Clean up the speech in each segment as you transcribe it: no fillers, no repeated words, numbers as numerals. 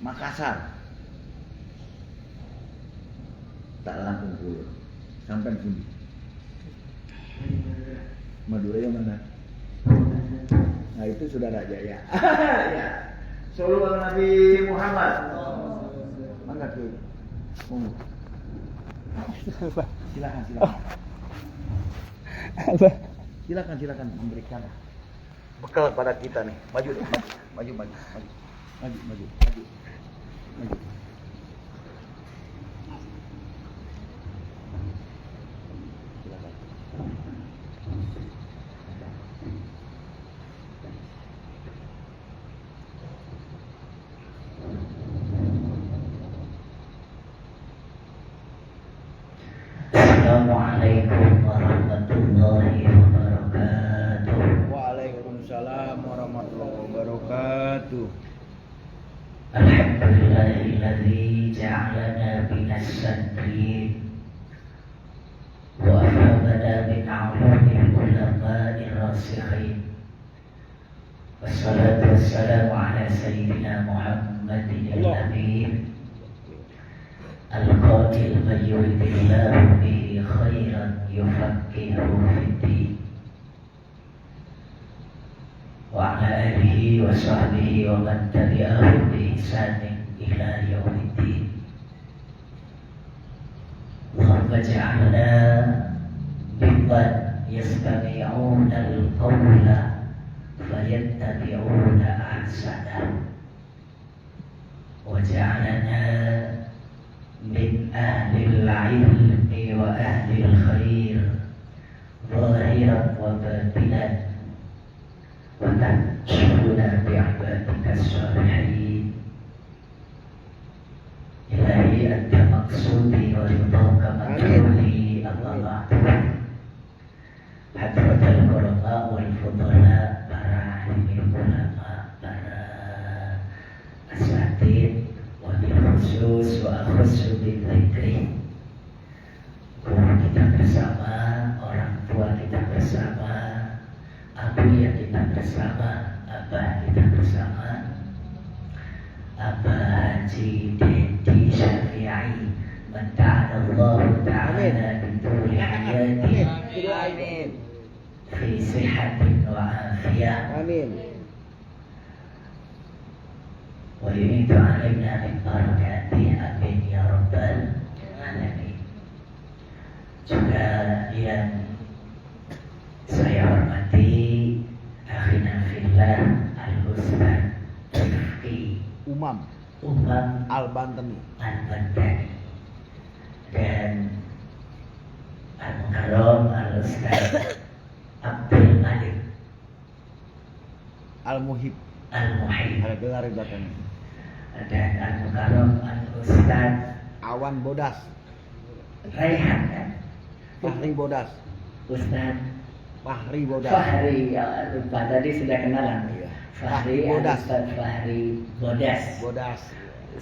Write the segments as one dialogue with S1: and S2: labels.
S1: Makassar. Tak Lampung pulau. Sampai pundi? Madura yang mana? Nah itu saudara Jaya. Ya. Sallu ala Nabi Muhammad. Mangga ke. Silakan. Silakan memberikan bekal pada kita nih. Maju.
S2: Assalamualaikum warahmatullahi wabarakatuh.
S1: Waalaikumsalam warahmatullahi wabarakatuh.
S2: Alhamdulillahilladzi ja'alana minas sabirin wa afhamana min 'ulumil ulama'ir rasikhin. Wassalatu wassalamu ala sayyidina Muhammadin al-amin al-qatil man yuridillahu bihi khairan yufaqihuhu fid-din wa ala alihi wa sahbihi wa man tabi'ahum bi ihsanin ila yaumiddin. Allahumma ij'alna mimman yastami'una al-qawla fayattabi'una ahsanahu waj'alna min ahlil ilmi wa ahlil khair zahiran wa batinan wa tansuruna bi'ibadika as-salihin. Ilahi anta maqsudi wa ridhaka matlubi Allah hadratal qurama wal fudala, para alim ulama, para asatid khusus wa khusus bidzikri, guru kita bersama, orang tua kita bersama, abuya kita bersama, abah kita bersama, Abah Haji Dedi Syafi'i, man ta'ala ta'ala bintuli hayatin fi sihatin wa afiyah.
S1: Amin.
S2: Wa yuridu alaina min barakatihi, amin ya rabbal alamin. Juga yang saya hormati akhina fillah al-Ustaz Rifki
S1: Umam Al-Bantani
S2: dan Al-Mukarram Al-Ustaz Abdul Malik
S1: Al-Muhib ada gelar di belakangnya.
S2: dan Al-Mukarram Al-Ustaz
S1: Awan Bodas,
S2: Raihan kan?
S1: Fahri Bodas,
S2: Ustaz
S1: Fahri Bodas.
S2: Fahri, ya lupa tadi sudah kenalan.
S1: Iya.
S2: Fahri
S1: Bodas.
S2: Ustaz Fahri Bodas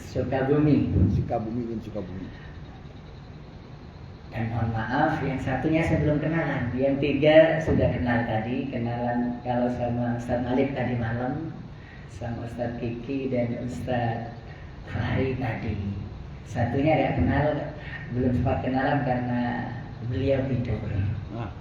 S2: Sukabumi.
S1: Sukabumi.
S2: Dan mohon maaf, yang satunya saya belum kenalan. Yang tiga sudah kenal tadi. Kenalan kalau sama Ustaz Malik tadi malam, sama Ustaz Kiki dan Ustaz Fahri tadi. Satunya ya kenal, belum sempat kenalan karena beliau tidur.
S1: Nah,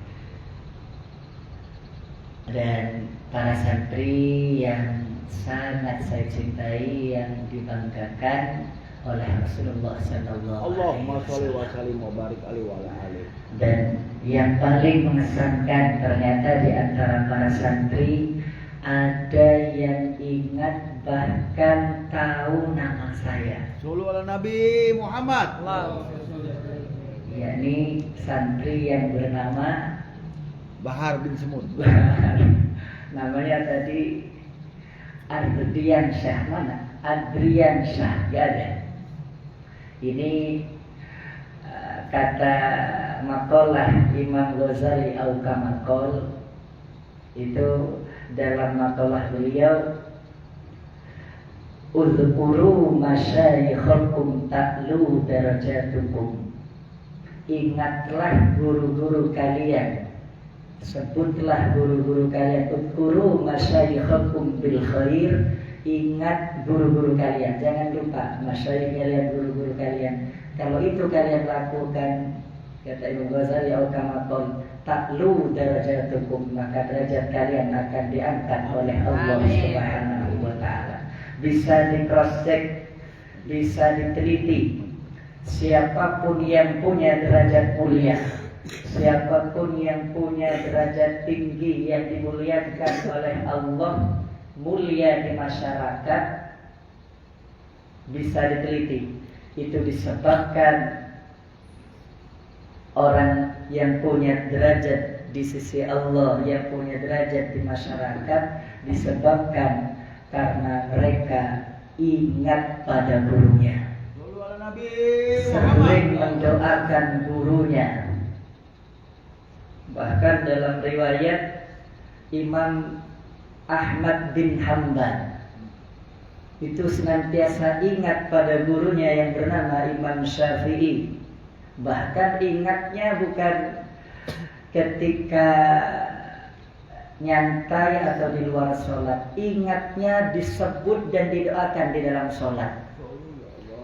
S2: Dan para santri yang sangat saya cintai, yang dibanggakan oleh Rasulullah Sallallahu
S1: Allahumma
S2: Alaihi
S1: sholli wa
S2: Wasallam.
S1: sallim wa barik alaihi wa ala alihi.
S2: Dan yang paling mengesankan ternyata di antara para santri ada yang ingat bahkan tahu nama saya,
S1: Sallu ala Nabi Muhammad.
S2: yakni santri yang bernama
S1: Bahar bin Semut.
S2: namanya tadi Adrian Syah. Mana? Adrian Syah, ya ada. Ini kata makalah Imam Ghazali Al-Kamakol itu dalam makalah beliau, Udhkuru masyayikhakum ta'lu darajatukum. Ingatlah guru-guru kalian, sebutlah guru-guru kalian. Udhkuru masyayikhakum bil khair. Ingat guru-guru kalian, jangan lupa masyayikh kalian, guru-guru kalian. Kalau itu kalian lakukan, kata Imam Ghazali, al-kamatol taklu darajatukum, maka derajat kalian akan diangkat oleh Allah Subhanahu wa ta'ala. Bisa di cross check, bisa diteliti. Siapapun yang punya derajat mulia, siapapun yang punya derajat tinggi yang dimuliakan oleh Allah, mulia di masyarakat, bisa diteliti. Itu disebabkan orang yang punya derajat di sisi Allah, yang punya derajat di masyarakat, disebabkan karena mereka ingat pada gurunya, sering mendoakan gurunya. Bahkan dalam riwayat Imam Ahmad bin Hanbal itu senantiasa ingat pada gurunya yang bernama Imam Syafi'i. Bahkan ingatnya bukan ketika nyantai atau di luar sholat, ingatnya disebut dan didoakan di dalam sholat.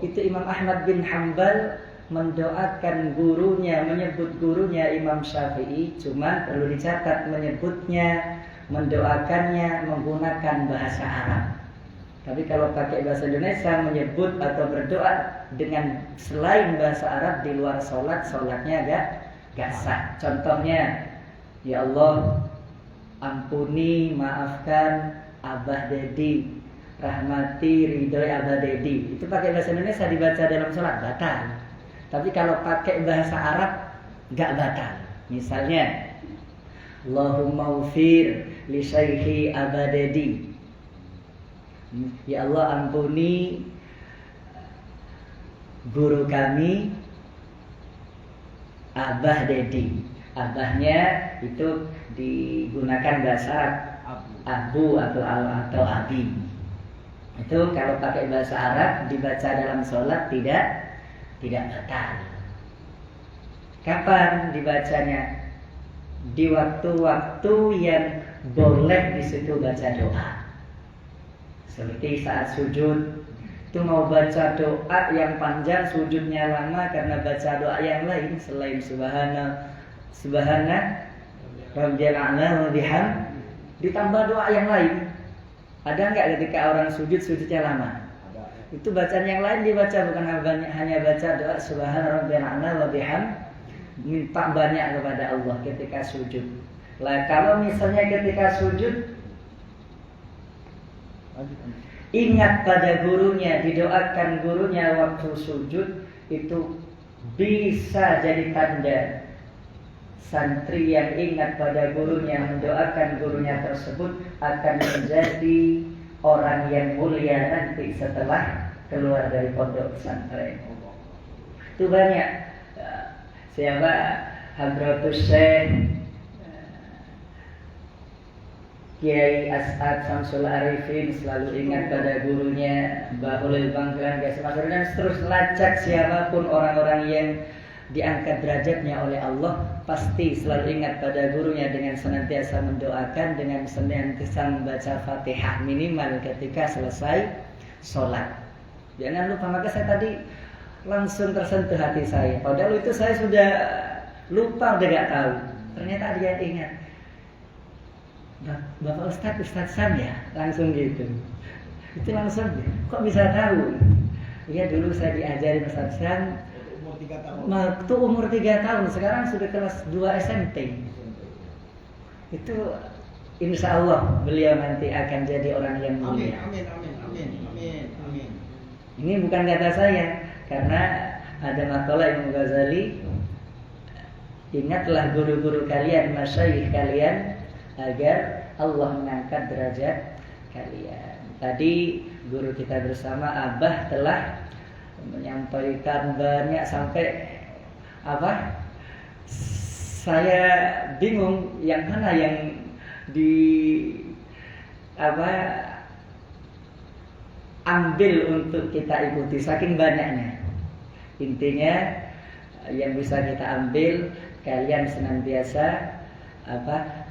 S2: Itu Imam Ahmad bin Hanbal mendoakan gurunya, menyebut gurunya Imam Syafi'i. Cuma perlu dicatat, menyebutnya, mendoakannya menggunakan bahasa Arab. Tapi kalau pakai bahasa Indonesia, menyebut atau berdoa dengan selain bahasa Arab di luar sholat, sholatnya gak sah. Contohnya, ya Allah, ampuni, maafkan Abah Dedi, rahmati, ridhoi Abah Dedi. Itu pakai bahasa Indonesia dibaca dalam sholat, batal. Tapi kalau pakai bahasa Arab, gak batal. Misalnya, Allahumma ufir li syaihi Abah Dedi. Ya Allah, ampuni guru kami Abah Dedi. Abahnya itu digunakan bahasa Arab, Abu atau Abi. Itu kalau pakai bahasa Arab dibaca dalam sholat tidak batal. Kapan dibacanya? Di waktu-waktu yang boleh di situ baca doa. Seperti saat sujud, itu mau baca doa yang panjang, sujudnya lama karena baca doa yang lain selain subhana rabbiyal a'la wa bihamd, ditambah doa yang lain. Ada enggak ketika orang sujudnya lama? Itu bacaan yang lain dibaca, bukan hanya baca doa subhana rabbiyal a'la wa bihamd, minta banyak kepada Allah ketika sujud. Lah kalau misalnya ketika sujud ingat pada gurunya, didoakan gurunya waktu sujud, itu bisa jadi tanda santri yang ingat pada gurunya, mendoakan gurunya tersebut akan menjadi orang yang mulia nanti setelah keluar dari pondok pesantren. Itu banyak. Siapa? Hadratus Syekh Kiai As'ad Samsul Arifin selalu ingat pada gurunya, Bahulil Bangkalan, dan terus lacak siapapun orang-orang yang diangkat derajatnya oleh Allah, pasti selalu ingat pada gurunya dengan senantiasa mendoakan, dengan senantiasa membaca Fatihah minimal ketika selesai sholat. Jangan lupa, maka saya tadi langsung tersentuh hati saya. Padahal itu saya sudah lupa, udah gak tahu. Ternyata dia ingat. Bapak Ustadz Sam ya, langsung gitu. Itu langsung, kok bisa tahu? Iya, dulu saya diajari Ustadz Sam waktu umur 3 tahun, sekarang sudah kelas 2 SMP. Itu insya Allah beliau nanti akan jadi orang yang mulia. Amin. Ini bukan kata saya, karena ada makalah Imam Ghazali, ingatlah guru-guru kalian, masyayikh kalian, agar Allah mengangkat derajat kalian. Tadi guru kita bersama Abah telah menyampaikan banyak sampai apa? Saya bingung yang mana yang di ambil untuk kita ikuti, saking banyaknya. Intinya yang bisa kita ambil, kalian senantiasa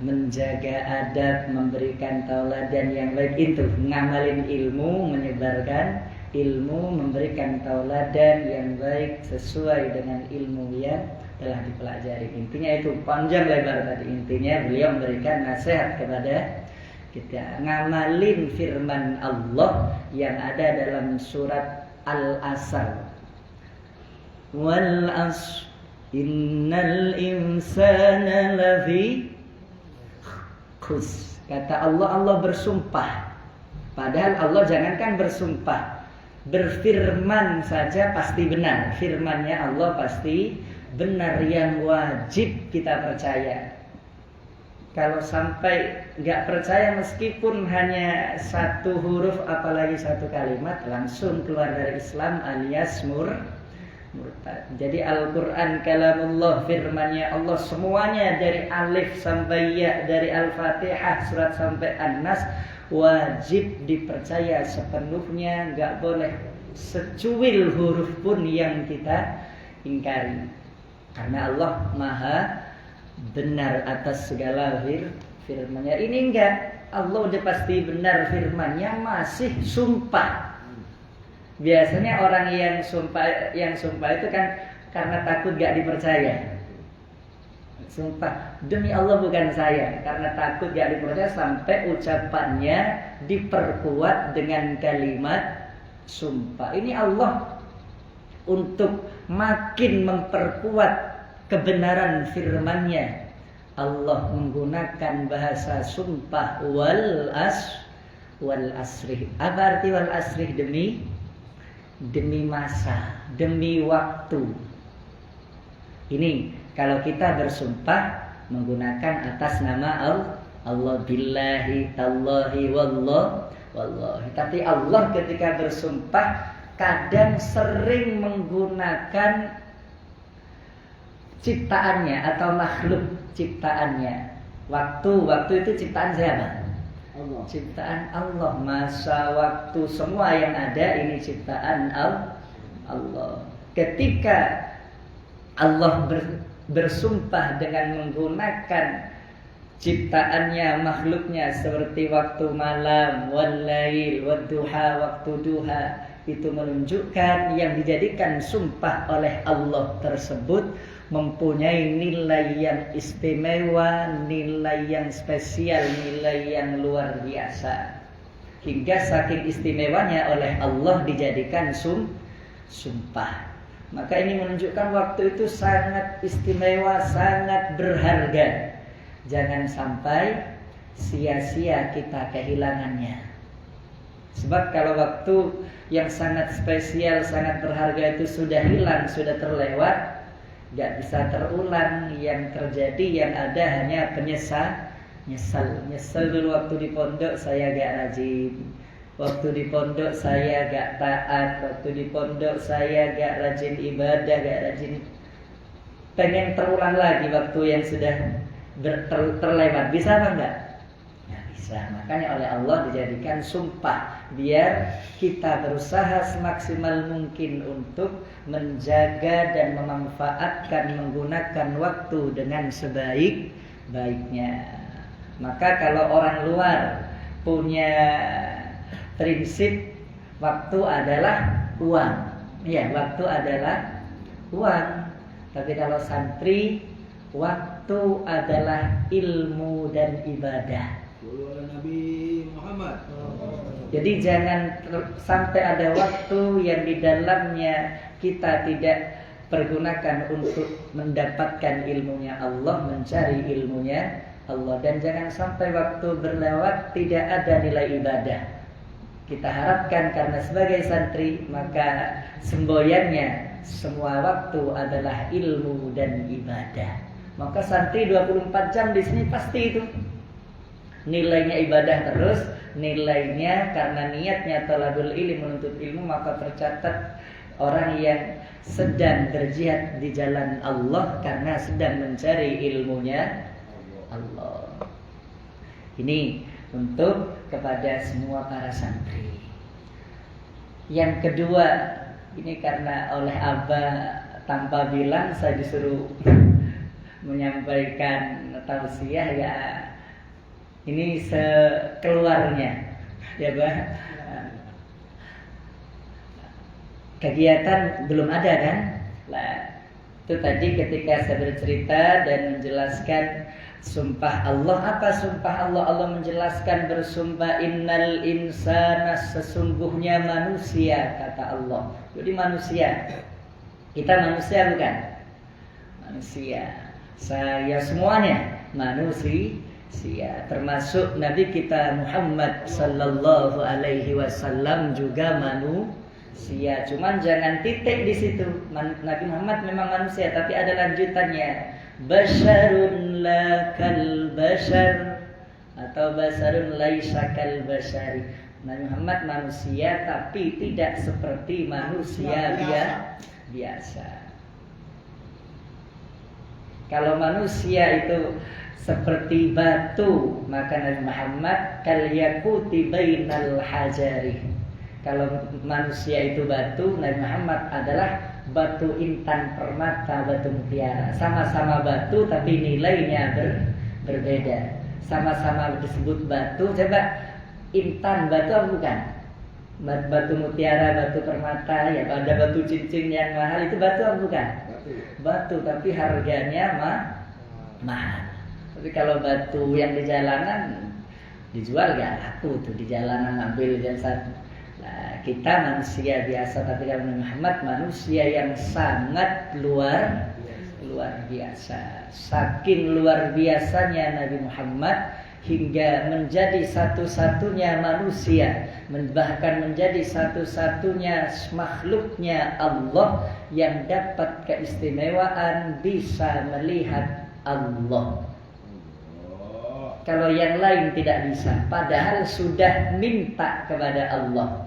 S2: menjaga adab, memberikan tauladan yang baik, itu ngamalin ilmu, menyebarkan ilmu, memberikan tauladan yang baik sesuai dengan ilmu yang telah dipelajari. Intinya itu panjang lebar tadi. Intinya beliau memberikan nasihat kepada kita, ngamalin firman Allah yang ada dalam surat Al-Asr. Wal asr innal insana lafi khus. Kata Allah, Allah bersumpah. Padahal Allah jangankan bersumpah, berfirman saja pasti benar. Firmannya Allah pasti benar, yang wajib kita percaya. Kalau sampai nggak percaya meskipun hanya satu huruf apalagi satu kalimat, langsung keluar dari Islam alias murtad. Jadi Al-Quran kalamullah, firmannya Allah semuanya dari alif sampai ya, dari Al-Fatihah surat sampai An-Nas, wajib dipercaya sepenuhnya, nggak boleh secuil huruf pun yang kita ingkari. Karena Allah maha benar atas segala firman-Nya. Ini enggak, Allah udah pasti benar firman-Nya, masih sumpah. Biasanya orang yang sumpah itu kan karena takut gak dipercaya. Sumpah demi Allah bukan saya, karena takut gak dipercaya sampai ucapannya diperkuat dengan kalimat sumpah. Ini Allah untuk makin memperkuat kebenaran firman-Nya. Allah menggunakan bahasa sumpah wal asrih. Apa arti wal asrih? Demi masa, demi waktu. Ini kalau kita bersumpah menggunakan atas nama Allah, billahi tallahi wallahi. Tapi Allah ketika bersumpah kadang sering menggunakan ciptaannya atau makhluk ciptaannya. Waktu itu ciptaan siapa? Allah. Ciptaan Allah. Masa, waktu, semua yang ada ini ciptaan Allah. Ketika Allah bersumpah dengan menggunakan ciptaannya, makhluknya seperti waktu malam, wal-lail, wad-duha, waktu duha, itu menunjukkan yang dijadikan sumpah oleh Allah tersebut mempunyai nilai yang istimewa, nilai yang spesial, nilai yang luar biasa. Hingga saking istimewanya oleh Allah dijadikan sumpah. Maka ini menunjukkan waktu itu sangat istimewa, sangat berharga. Jangan sampai sia-sia kita kehilangannya. Sebab kalau waktu yang sangat spesial, sangat berharga itu sudah hilang, sudah terlewat, gak bisa terulang. Yang terjadi yang ada hanya nyesal dulu waktu di pondok saya gak rajin, waktu di pondok saya gak taat, waktu di pondok saya gak rajin ibadah, gak rajin. Pengen terulang lagi waktu yang sudah terlewat. Bisa apa enggak? Nggak bisa. Makanya oleh Allah dijadikan sumpah, biar kita berusaha semaksimal mungkin untuk menjaga dan memanfaatkan, menggunakan waktu dengan sebaik-baiknya. Maka kalau orang luar punya prinsip waktu adalah uang, ya, waktu adalah uang. Tapi kalau santri, waktu adalah ilmu dan ibadah.
S3: Nabi Muhammad.
S2: Jadi jangan sampai ada waktu yang di dalamnya kita tidak pergunakan untuk mendapatkan ilmunya Allah, mencari ilmunya Allah. Dan jangan sampai waktu berlewat tidak ada nilai ibadah. Kita harapkan karena sebagai santri, maka semboyannya semua waktu adalah ilmu dan ibadah. Maka santri 24 jam di sini pasti itu nilainya ibadah terus, nilainya karena niatnya thalabul ilmi, menuntut ilmu, maka tercatat orang yang sedang berjihad di jalan Allah karena sedang mencari ilmunya Allah. Ini untuk kepada semua para santri. Yang kedua, ini karena oleh Abah tanpa bilang saya disuruh menyampaikan tausiah, ya ini sekeluarnya, ya Bah. kegiatan belum ada kan? Nah, itu tadi ketika saya bercerita dan menjelaskan sumpah Allah. Apa sumpah Allah? Allah menjelaskan bersumpah innal insana, sesungguhnya manusia, kata Allah. Jadi manusia. Kita manusia bukan? Manusia. Saya semuanya manusia. Termasuk Nabi kita Muhammad sallallahu alaihi wasallam juga manusia. Cuman jangan titik di situ. Nabi Muhammad memang manusia, tapi ada lanjutannya. Basyarun la kal basyar atau basarun laisa kal basyari. Nabi Muhammad manusia tapi tidak seperti manusia biasa. Kalau manusia itu seperti batu, maka Nabi Muhammad kal yaquti bainal hajari. Kalau manusia itu batu, Nabi Muhammad adalah batu intan, permata, batu mutiara. Sama-sama batu tapi nilainya berbeda. Sama-sama disebut batu. Coba intan batu apa bukan? Batu mutiara, batu permata, ya ada batu cincin yang mahal, itu batu apa bukan? Batu tapi harganya mahal. Tapi kalau batu yang di jalanan dijual gak laku tuh, di jalanan ambil jangan. Nah, kita manusia biasa, tapi kalau Muhammad manusia yang sangat luar biasa. Saking luar biasanya Nabi Muhammad hingga menjadi satu-satunya manusia, bahkan menjadi satu-satunya makhluknya Allah yang dapat keistimewaan bisa melihat Allah. Kalau yang lain tidak bisa, padahal sudah minta kepada Allah.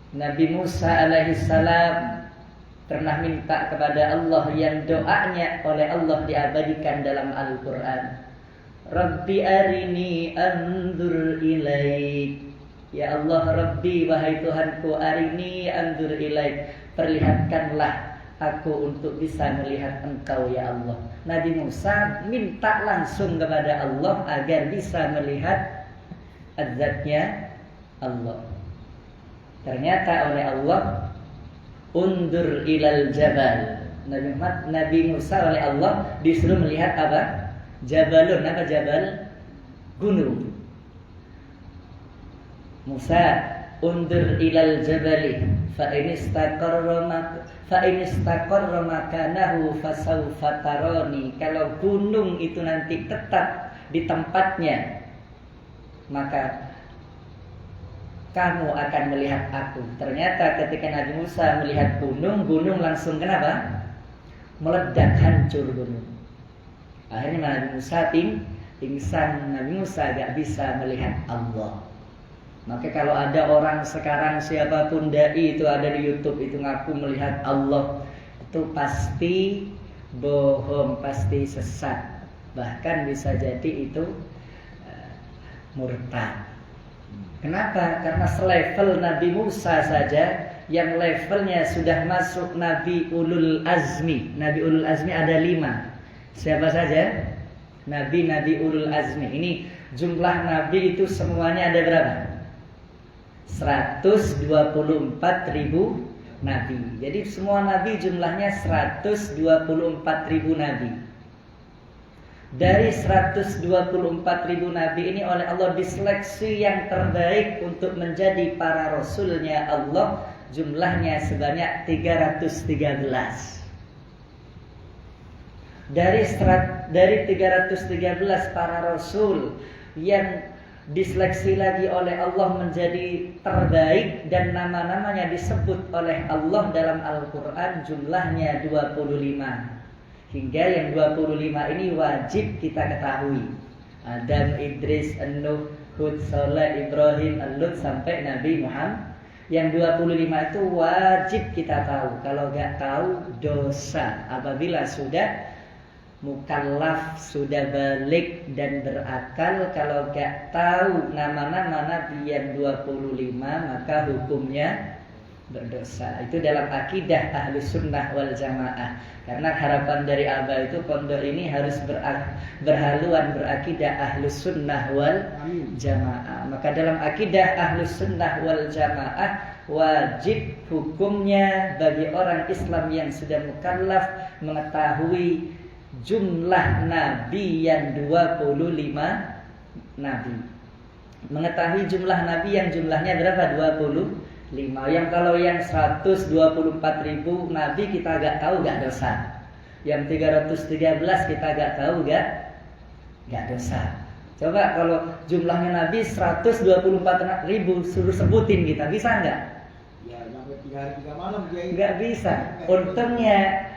S2: Nabi Musa alaihissalam pernah minta kepada Allah yang doanya oleh Allah diabadikan dalam Al-Quran. Rabbi arini anzur ilaik. Ya Allah, Rabbi, wahai Tuhanku, arini anzur ilaik. Perlihatkanlah aku untuk bisa melihat Engkau ya Allah. Nabi Musa minta langsung kepada Allah agar bisa melihat zat-Nya Allah. Ternyata oleh Allah, undur ilal jabal. Nabi Musa oleh Allah disuruh melihat apa? Jabalun. Apa jabal? Gunung. Musa, undur ilal jabali fa in istaqarra makanahu fasawfa tarani. Kalau gunung itu nanti tetap di tempatnya, maka kamu akan melihat aku. Ternyata ketika Nabi Musa melihat gunung, gunung langsung kenapa? Meledak, hancur gunung. Akhirnya Nabi Musa pingsan. Nabi Musa gak bisa melihat Allah. Maka kalau ada orang sekarang, siapapun dai itu ada di YouTube itu ngaku melihat Allah, itu pasti bohong, pasti sesat. Bahkan bisa jadi itu murtad. Kenapa? Karena selevel Nabi Musa saja, yang levelnya sudah masuk Nabi Ulul Azmi. Nabi Ulul Azmi ada 5. Siapa saja? Nabi Ulul Azmi. Ini jumlah Nabi itu semuanya ada berapa? 124.000 Nabi. Jadi semua Nabi jumlahnya 124.000 Nabi. Dari 124.000 Nabi ini oleh Allah diseleksi yang terbaik untuk menjadi para Rasulnya Allah. Jumlahnya sebanyak 313. Dari 313 para Rasul yang diseleksi lagi oleh Allah menjadi terbaik dan nama-namanya disebut oleh Allah dalam Al-Quran jumlahnya 25. Hingga yang 25 ini wajib kita ketahui. Adam, Idris, Nuh, Hud, Saleh, Ibrahim, Lut sampai Nabi Muhammad. Yang 25 itu wajib kita tahu. Kalau nggak tahu dosa. Apabila sudah mukallaf, sudah balik dan berakal, kalau nggak tahu nama-nama Nabi yang 25 maka hukumnya berdosa. Itu dalam akidah Ahlus Sunnah wal Jamaah. Karena harapan dari Abah itu pondok ini harus berhaluan berakidah Ahlus Sunnah wal Jamaah. Maka dalam akidah Ahlus Sunnah wal Jamaah wajib hukumnya bagi orang Islam yang sudah mukallaf mengetahui jumlah nabi yang 25 nabi. Mengetahui jumlah nabi yang jumlahnya berapa? 25. Yang kalau yang 124.000 nabi kita agak tahu gak dosa. Yang 313 kita agak tahu gak dosa. Coba kalau jumlahnya nabi 124.000 suruh sebutin kita, bisa nggak?
S3: Ya, sampai 3 hari 3 malam dia
S2: Nggak bisa. Untungnya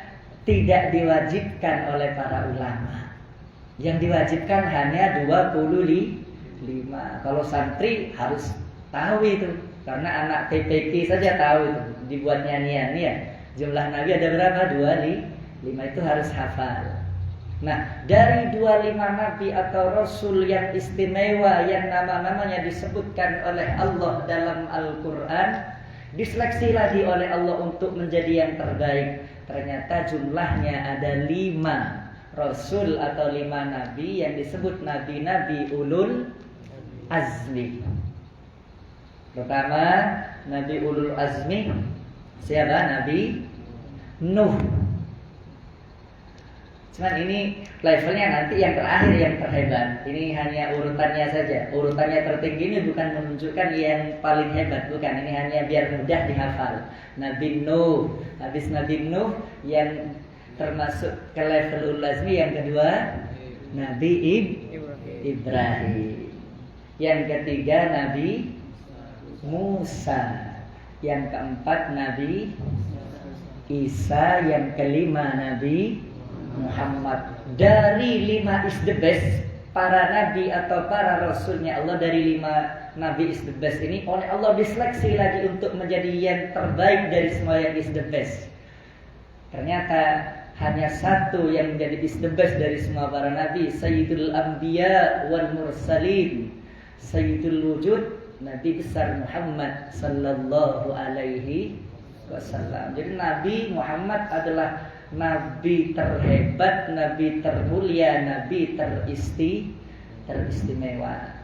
S2: tidak diwajibkan oleh para ulama. Yang diwajibkan hanya 25. Kalau santri harus tahu itu, karena anak PPK saja tahu itu, dibuat nyanyian ya. Jumlah nabi ada berapa? 25 itu harus hafal. Nah, dari 25 nabi atau rasul yang istimewa yang nama-namanya disebutkan oleh Allah dalam Al-Quran, diseleksi lagi oleh Allah untuk menjadi yang terbaik. Ternyata jumlahnya ada 5 rasul atau 5 nabi yang disebut nabi-nabi ulul azmi. Pertama, nabi ulul azmi siapa? Nabi Nuh. Cuman ini levelnya nanti yang terakhir yang terhebat. Ini hanya urutannya saja. Urutannya tertinggi ini bukan menunjukkan yang paling hebat, bukan. Ini hanya biar mudah dihafal. Nabi Nuh. Habis Nabi Nuh yang termasuk ke level ulul azmi yang kedua Nabi Ibrahim. Yang ketiga Nabi Musa. Yang keempat Nabi Isa. Yang kelima Nabi Muhammad. Dari 5 is the best. Para nabi atau para rasulnya Allah, dari 5 nabi is the best ini oleh Allah diseleksi lagi untuk menjadi yang terbaik dari semua yang is the best. Ternyata hanya satu yang menjadi is the best dari semua para nabi, Sayyidul Anbiya wal Mursalin, Sayyidul Wujud, Nabi besar Muhammad sallallahu alaihi wasallam. Jadi Nabi Muhammad adalah nabi terhebat, nabi termulia, nabi teristimewa.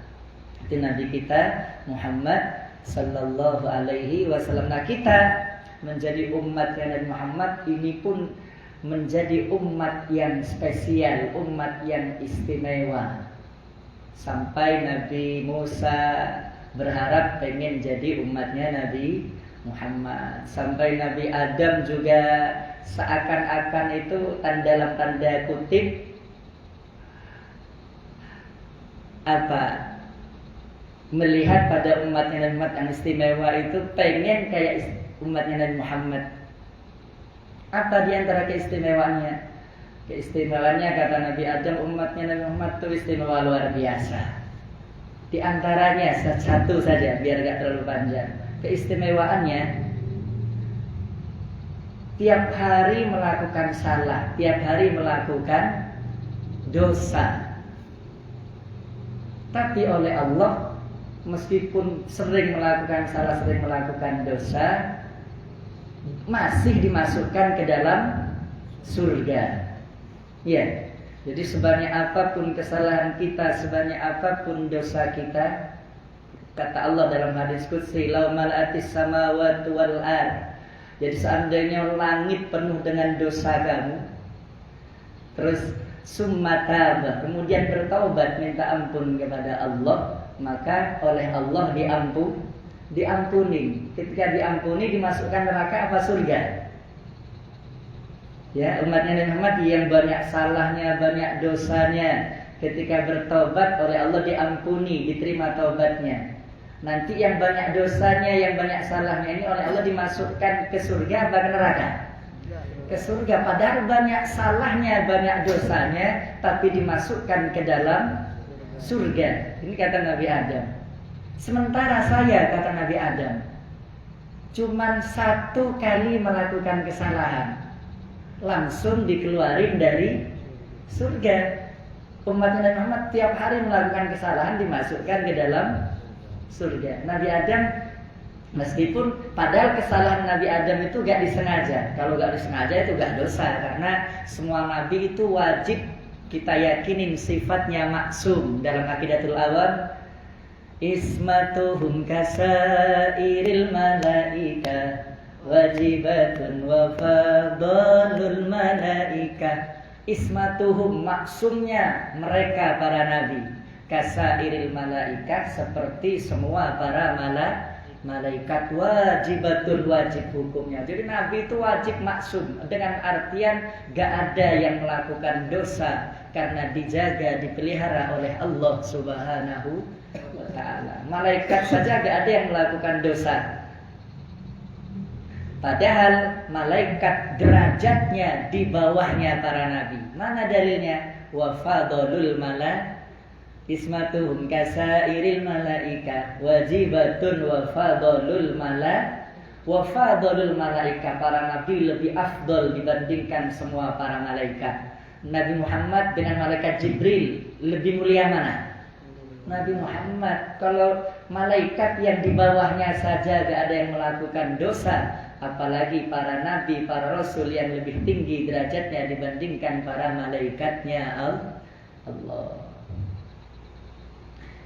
S2: Itu nabi kita Muhammad sallallahu alaihi wasallam. Nah, kita menjadi umat Nabi Muhammad ini pun menjadi umat yang spesial, umat yang istimewa. Sampai Nabi Musa berharap pengen jadi umatnya Nabi Muhammad. Sampai Nabi Adam juga seakan-akan itu dalam tanda kutip melihat pada umatnya Nabi Muhammad yang istimewa itu pengen kayak umatnya Nabi Muhammad. Apa diantara keistimewaannya? Keistimewaannya kata Nabi Adam, umatnya Nabi Muhammad itu istimewa luar biasa. Di antaranya satu saja biar gak terlalu panjang. Keistimewaannya tiap hari melakukan salah, tiap hari melakukan dosa. Tapi oleh Allah, meskipun sering melakukan salah, sering melakukan dosa, masih dimasukkan ke dalam surga. Ya, jadi sebanyak apapun kesalahan kita, sebanyak apapun dosa kita, kata Allah dalam hadis qudsi, "Lau mal'atis samawati wal ardh." Jadi seandainya langit penuh dengan dosa kamu, terus summataba, kemudian bertaubat minta ampun kepada Allah, maka oleh Allah diampuni. Ketika diampuni dimasukkan neraka apa surga? Ya, umatnya Nabi Muhammad yang banyak salahnya, banyak dosanya, ketika bertaubat oleh Allah diampuni, diterima taubatnya. Nanti yang banyak dosanya, yang banyak salahnya ini oleh Allah dimasukkan ke surga atau ke neraka? Ke surga. Padahal banyak salahnya, banyak dosanya, tapi dimasukkan ke dalam surga. Ini kata Nabi Adam. Sementara saya, kata Nabi Adam, cuman 1 kali melakukan kesalahan, langsung dikeluarin dari surga. Umatnya Nabi Muhammad tiap hari melakukan kesalahan, dimasukkan ke dalam surga. Nabi Adam, meskipun padahal kesalahan Nabi Adam itu gak disengaja. Kalau gak disengaja itu gak dosa, karena semua nabi itu wajib kita yakinin sifatnya maksum. Dalam Aqidatul Awam Ismatuhum kasairil malaika wajibatun wa fadalul malaika. Ismatuhum maksumnya mereka para nabi, kasairil malaika seperti semua para malaikat, wajibatul wajib hukumnya. Jadi nabi itu wajib maksum dengan artian gak ada yang melakukan dosa karena dijaga dipelihara oleh Allah Subhanahu wa ta'ala. Malaikat saja gak ada yang melakukan dosa. Padahal malaikat derajatnya di bawahnya para nabi. Mana dalilnya? Wa fadalul ismatuhum kasairil malaika wajibatun wa fadalul malaika. Para nabi lebih afdol dibandingkan semua para malaikat. Nabi Muhammad dengan malaikat Jibril lebih mulia mana? Nabi Muhammad. Kalau malaikat yang di bawahnya saja gak ada yang melakukan dosa, apalagi para nabi, para rasul yang lebih tinggi derajatnya dibandingkan para malaikatnya Allah.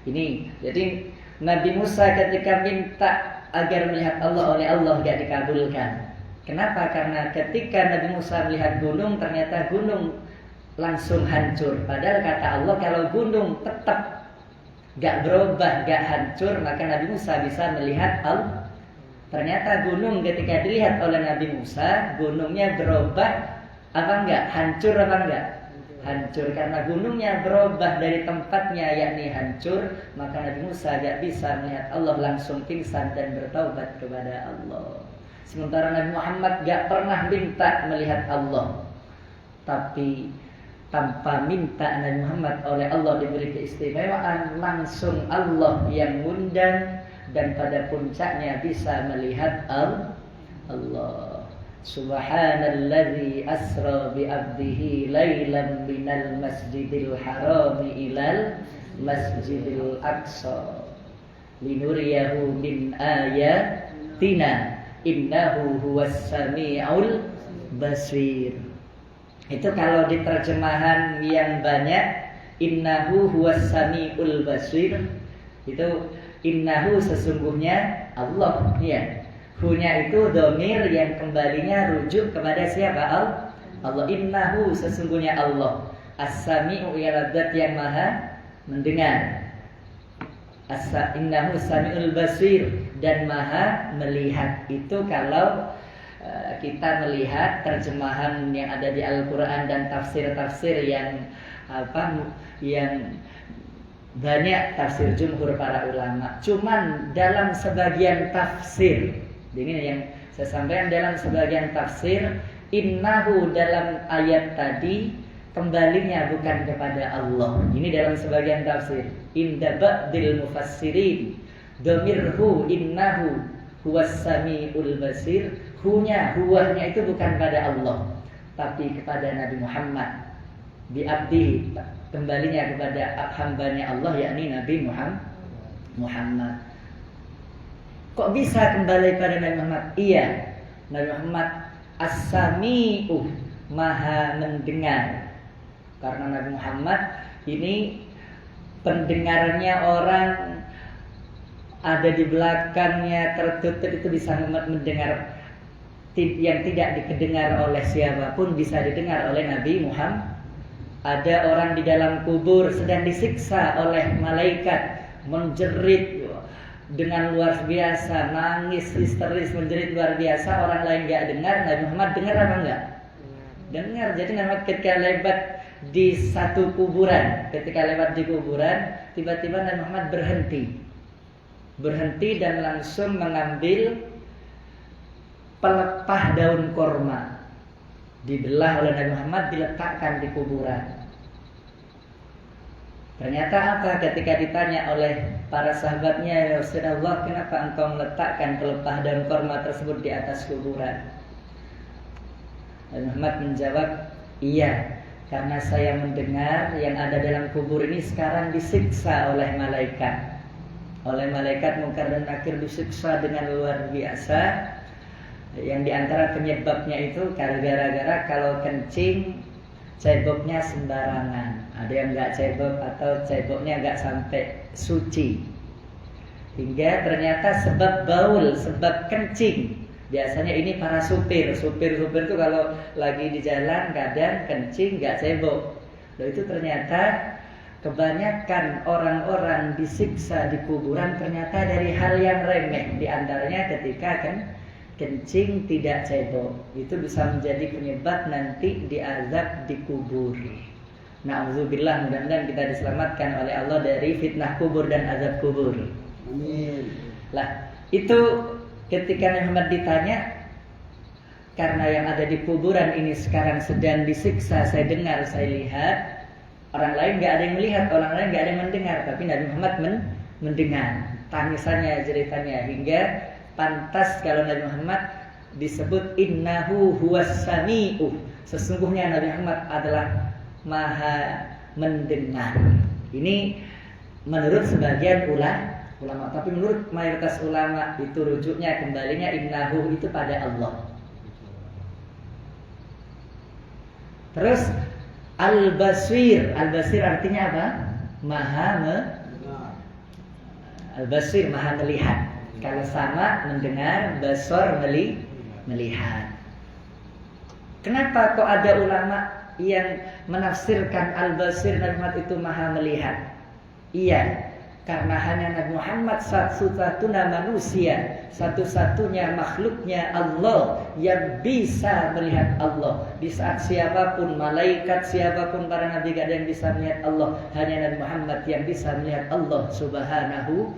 S2: Ini jadi Nabi Musa ketika minta agar melihat Allah oleh Allah gak dikabulkan. Kenapa? Karena ketika Nabi Musa melihat gunung, ternyata gunung langsung hancur. Padahal kata Allah kalau gunung tetap gak berubah, gak hancur, maka Nabi Musa bisa melihat Allah. Ternyata gunung ketika dilihat oleh Nabi Musa, gunungnya berubah apa enggak? Hancur apa enggak? Hancur. Karena gunungnya berubah dari tempatnya yakni hancur, maka Nabi Musa gak bisa melihat Allah, langsung pingsan dan bertaubat kepada Allah. Sementara Nabi Muhammad gak pernah minta melihat Allah, tapi tanpa minta Nabi Muhammad oleh Allah diberi keistimewaan, langsung Allah yang ngundang dan pada puncaknya bisa melihat Allah. Subhanalladzi asra bi 'abdihi lailan minal masjidil harami ilal masjidil aqsa linuriyahu min ayatina innahu huwas samiul basir. Itu kalau di terjemahan yang banyak, innahu huwas samiul basir, itu innahu sesungguhnya Allah, ya. Hu-nya itu dhamir yang kembalinya rujuk kepada siapa? Allah. Innahu sesungguhnya Allah. As-sami'u ialah zat yang maha mendengar. Innahu sami'ul basir, dan maha melihat. Itu kalau kita melihat terjemahan yang ada di Al-Quran dan tafsir-tafsir yang yang banyak tafsir jumhur para ulama. Cuman dalam sebagian tafsir, ini yang saya sampaikan, dalam sebagian tafsir innahu dalam ayat tadi kembalinya bukan kepada Allah. Ini dalam sebagian tafsir. Inda ba'dil mufassirin dhamirhu innahu huwas samiul basir. Hunya itu bukan pada Allah, tapi kepada Nabi Muhammad. Bi'abdi, kembalinya kepada hambanya Allah, yakni Nabi Muhammad. Kok bisa kembali pada Nabi Muhammad? Iya, Nabi Muhammad as-sami'u, maha mendengar. Karena Nabi Muhammad ini pendengarnya orang ada di belakangnya tertutup, itu bisa mendengar yang tidak didengar oleh siapapun, bisa didengar oleh Nabi Muhammad. Ada orang di dalam kubur sedang disiksa oleh malaikat, menjerit dengan luar biasa, nangis histeris, menjerit luar biasa, orang lain gak dengar, Nabi Muhammad dengar apa enggak? Dengar. Jadi Nabi Muhammad ketika lewat di satu kuburan, tiba-tiba Nabi Muhammad berhenti dan langsung mengambil pelepah daun korma, dibelah oleh Nabi Muhammad, diletakkan di kuburan. Ternyata apa? Ketika ditanya oleh para sahabatnya, ya Rasulullah, kenapa engkau meletakkan pelepah daun korma tersebut di atas kuburan? Nabi Muhammad menjawab, iya, karena saya mendengar yang ada dalam kubur ini sekarang disiksa oleh malaikat. Oleh malaikat Munkar dan Nakir disiksa dengan luar biasa. Yang diantara penyebabnya itu gara-gara kalau kencing ceboknya sembarangan. Ada yang nggak cebok atau ceboknya nggak sampai suci. Hingga ternyata sebab baul, sebab kencing. Biasanya ini para supir itu kalau lagi di jalan kadang kencing nggak cebok. Loh, itu ternyata kebanyakan orang-orang disiksa di kuburan ternyata dari hal yang remeh. Di antaranya ketika kencing tidak cebok. Itu bisa menjadi penyebab nanti diazab di kubur. Na'udzubillah, mudah-mudahan kita diselamatkan oleh Allah dari fitnah kubur dan azab kubur.
S3: Amin.
S2: Lah, itu ketika Nabi Muhammad ditanya, karena yang ada di kuburan ini sekarang sedang disiksa, saya dengar, saya lihat. Orang lain nggak ada yang melihat, orang lain nggak ada yang mendengar, tapi Nabi Muhammad mendengar tangisannya, jeritannya, hingga pantas kalau Nabi Muhammad disebut innahu huwas sami'u. Sesungguhnya Nabi Muhammad adalah maha mendengar. Ini menurut sebagian ulama, tapi menurut mayoritas ulama itu rujuknya kembalinya innahu itu pada Allah. Terus al-basir artinya apa? Al-basir maha melihat. Kalau sama mendengar, basor melihat. Kenapa kok ada ulama yang menafsirkan al-basir Nabi Muhammad itu maha melihat? Iya, karena hanya Nabi Muhammad satu-satunya manusia, satu-satunya makhluknya Allah yang bisa melihat Allah. Di saat siapapun malaikat, siapapun para nabi gak ada yang bisa melihat Allah, hanya Nabi Muhammad yang bisa melihat Allah subhanahu.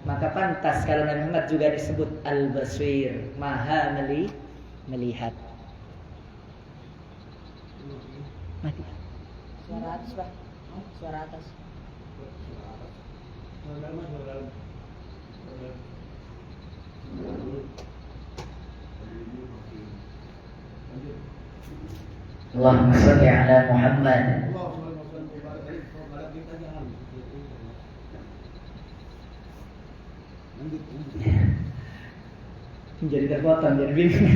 S2: Maka pantas kalau Nabi Muhammad juga disebut al-basir, maha melihat. Mati.
S4: Suara atas, Pak. Suara atas.
S2: Allahumma shalli ala Muhammad. Jadi terpotong, jadi bingung.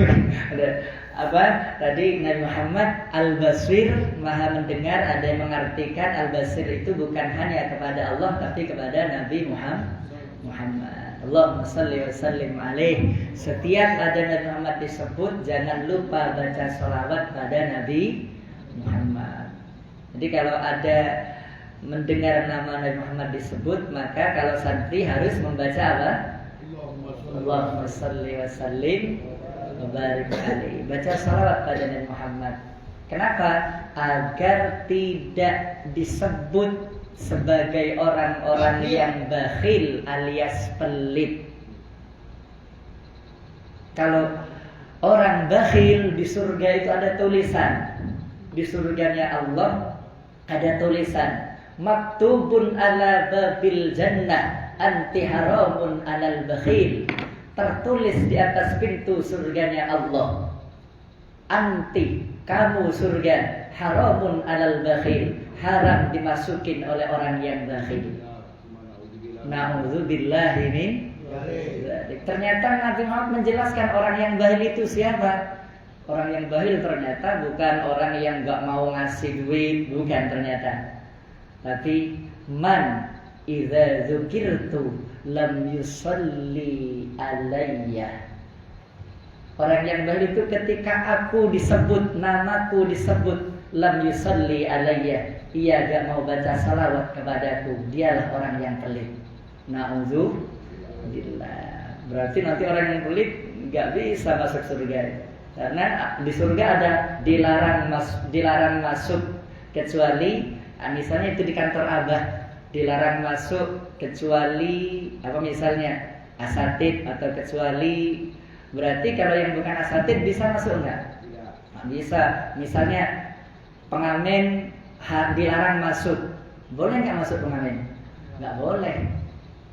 S2: Ada apa? Tadi Nabi Muhammad al-basir, maha mendengar. Ada yang mengartikan al-basir itu bukan hanya kepada Allah, tapi kepada Nabi Muhammad. Allahumma shalli wa sallim alaih. Setiap ada Nabi Muhammad disebut, jangan lupa baca sholawat pada Nabi Muhammad. Jadi kalau ada mendengar nama Nabi Muhammad disebut, maka kalau santri harus membaca apa? Allahumma shalli wa sallim wa barik alaihi. Baca salawat pada Nabi Muhammad. Kenapa? Agar tidak disebut sebagai orang-orang yang bakhil alias pelit. Kalau orang bakhil di surga itu ada tulisan. Di surganya Allah ada tulisan maktubun ala babil jannah anti haramun alal bakhil. Tertulis di atas pintu surganya Allah, anti, kamu surga, haramun alal bakhil, haram dimasukin oleh orang yang bakhil. Na'udzubillahi min dzalik. Ternyata Nabi Muhammad menjelaskan orang yang bakhil itu siapa. Orang yang bakhil ternyata bukan orang yang gak mau ngasih duit, bukan ternyata. Tapi man idza dzukirtu lam yusalli alayya. Orang yang bakhil itu ketika aku disebut, namaku disebut, lam yusalli alayya, ia gak mau baca salawat kepadaku, dialah orang yang pelit. Na'udzubillah. Berarti nanti orang yang pelit gak bisa masuk surga. Karena di surga ada dilarang masuk kecuali, misalnya itu di kantor Abah, dilarang masuk kecuali apa misalnya asatid, atau kecuali, berarti kalau yang bukan asatid bisa masuk enggak? Nah, bisa. Misalnya pengamen dilarang masuk, boleh nggak masuk pengamen? Nggak boleh.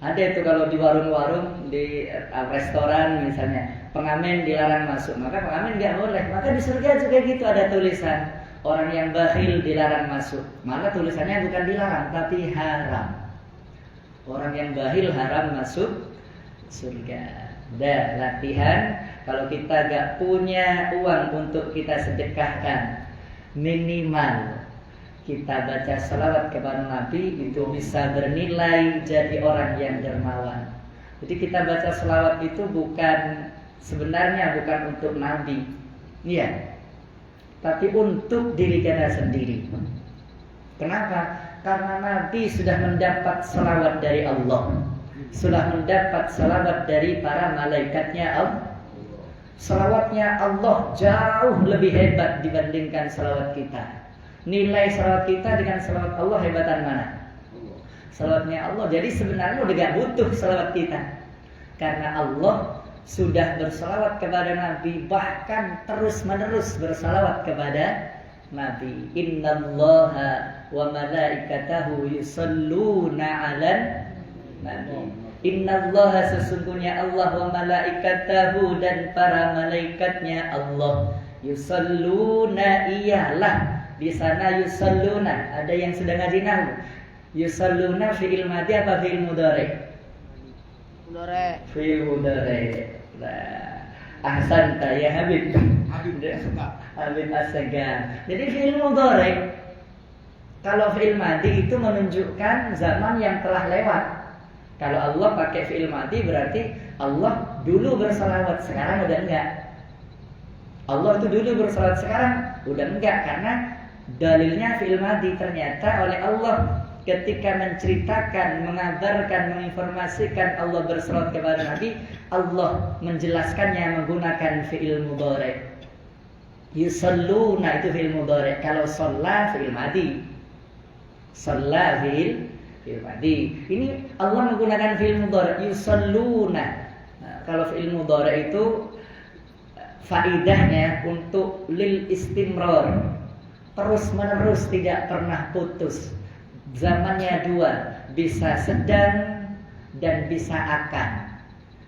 S2: Ada itu kalau di warung-warung, di restoran misalnya, pengamen dilarang masuk, maka pengamen nggak boleh. Maka di surga juga gitu, ada tulisan orang yang bakhil dilarang masuk. Maka tulisannya bukan dilarang, tapi haram. Orang yang bakhil haram masuk surga. Dan latihan, kalau kita gak punya uang untuk kita sedekahkan, minimal kita baca salawat kepada Nabi, itu bisa bernilai jadi orang yang dermawan. Jadi kita baca selawat itu sebenarnya bukan untuk Nabi, iya, tapi untuk diri kita sendiri. Kenapa? Karena Nabi sudah mendapat selawat dari Allah, sudah mendapat selawat dari para malaikatnya Allah. Selawatnya Allah jauh lebih hebat dibandingkan selawat kita. Nilai selawat kita dengan selawat Allah hebatan mana? Selawatnya Allah. Jadi sebenarnya udah gak butuh selawat kita, karena Allah sudah berselawat kepada Nabi, bahkan terus menerus berselawat kepada Nabi. Innallaha wa malaikatahu yusalluna 'alan nabi. Innallaha, sesungguhnya Allah, wa malaikatahu, dan para malaikatnya Allah, yusalluna, iyalah. Di sana yusalluna, ada yang sudah ngaji nahwu. Yusalluna fi'il madhi apa fi'il mudhari?
S4: Mudhari.
S2: Fi'il mudhari. Nah, ahsanta ya Habib. Habib As-Sagar. Jadi fi'il mudhari, kalau fi'il madhi itu menunjukkan zaman yang telah lewat. Kalau Allah pakai fi'il madhi berarti Allah dulu bersalawat, sekarang udah enggak. Allah itu dulu bersalawat, sekarang udah enggak, karena dalilnya fi'il madhi. Ternyata oleh Allah ketika menceritakan, mengabarkan, menginformasikan Allah bersalawat kepada Nabi, Allah menjelaskannya menggunakan fi'il mudhari. Yusalluna itu fi'il mudhari. Kalau shalla fi'il madhi. Shalla fi'il madhi. Ini Allah menggunakan fi'il mudhari, yusalluna. Nah, kalau fi'il mudhari itu faidahnya untuk lil istimrar, terus menerus, tidak pernah putus. Zamannya dua, bisa sedang dan bisa akan.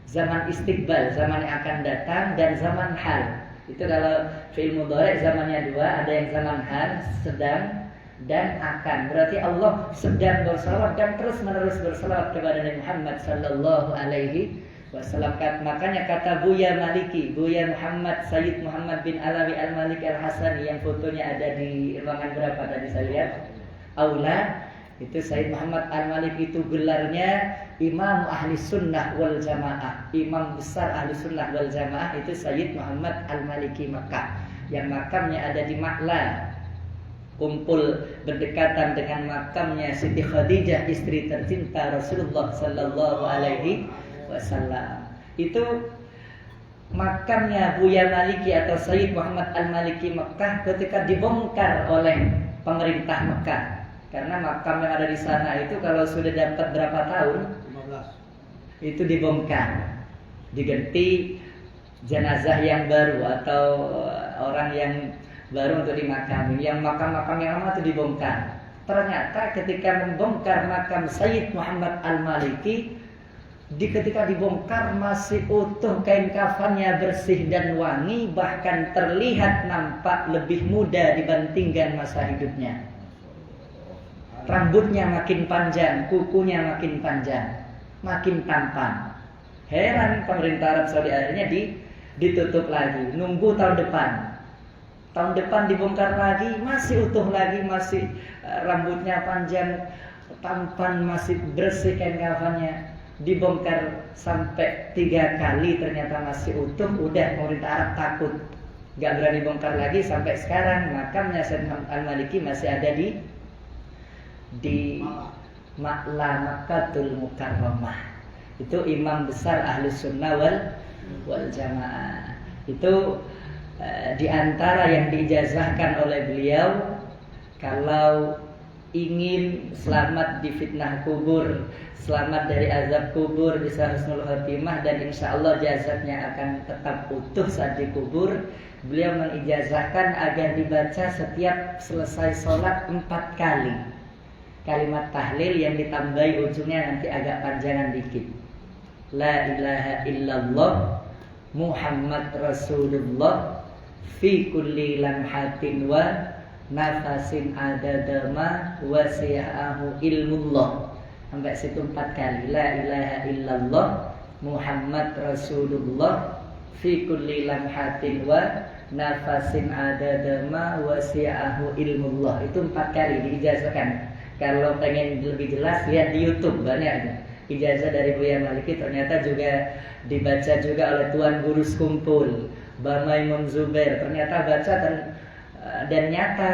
S2: Zaman istiqbal, zaman yang akan datang, dan zaman hal. Itu kalau fi'il mudhari zamannya dua, ada yang zaman hal, sedang dan akan. Berarti Allah sedang bersalawat dan terus menerus bersalawat kepada Nabi Muhammad sallallahu alaihi wasallam. Makanya kata Buya Maliki, Buya Muhammad Sayyid Muhammad bin Alawi Al-Malik Al-Hasani, yang fotonya ada di ruangan berapa tadi saya lihat? Aula. Itu Sayyid Muhammad Al-Malik itu gelarnya Imam Ahli Sunnah wal Jamaah, imam besar Ahli Sunnah wal Jamaah. Itu Sayyid Muhammad Al-Maliki Mekah, yang makamnya ada di Ma'la, kumpul berdekatan dengan makamnya Siti Khadijah, istri tercinta Rasulullah sallallahu alaihi wasallam. Itu makamnya Buya Maliki atau Sayyid Muhammad Al-Maliki Mekah ketika dibongkar oleh pemerintah Mekah. Karena makam yang ada di sana itu kalau sudah dapat berapa tahun 15 itu dibongkar, diganti jenazah yang baru atau orang yang baru untuk dimakami. Yang makam-makam yang lama itu dibongkar. Ternyata ketika membongkar makam Sayyid Muhammad Al-Maliki, ketika dibongkar masih utuh kain kafannya, bersih dan wangi, bahkan terlihat nampak lebih muda dibandingkan masa hidupnya. Rambutnya makin panjang, kukunya makin panjang, makin tampan. Heran pemerintah Arab Saudi, akhirnya ditutup lagi, nunggu tahun depan. Tahun depan dibongkar lagi, masih utuh lagi, masih rambutnya panjang, tampan, masih bersih kain kafannya. Dibongkar sampai 3 kali, ternyata masih utuh. Udah pemerintah Arab takut, gak berani bongkar lagi. Sampai sekarang makamnya Sayyid Muhammad Al-Maliki masih ada di Ma'la, Makkatul Mukarramah. Itu imam besar Ahlus Sunnah wal Jamaah. Itu di antara yang diijazahkan oleh beliau, kalau ingin selamat di fitnah kubur, selamat dari azab kubur, bisa husnul khatimah, dan insya Allah jasadnya akan tetap utuh saat dikubur, beliau mengijazahkan agar dibaca setiap selesai sholat 4 kali kalimat tahlil yang ditambahi ujungnya nanti agak panjangan dikit. La ilaha illallah Muhammad Rasulullah fi kulli lamhatin wa nafasin adadama wasi'ahu ilmullah. Sampai situ 4 kali. La ilaha illallah Muhammad Rasulullah fi kulli lamhatin wa nafasin adadama wasi'ahu ilmullah. Itu 4 kali diijazahkan. Kalau pengen lebih jelas lihat di YouTube, banyak. ijazah dari Buya Maliki ternyata juga dibaca juga oleh Tuan Guru Sekumpul Mbah Maimun Zubair. Ternyata baca dan nyata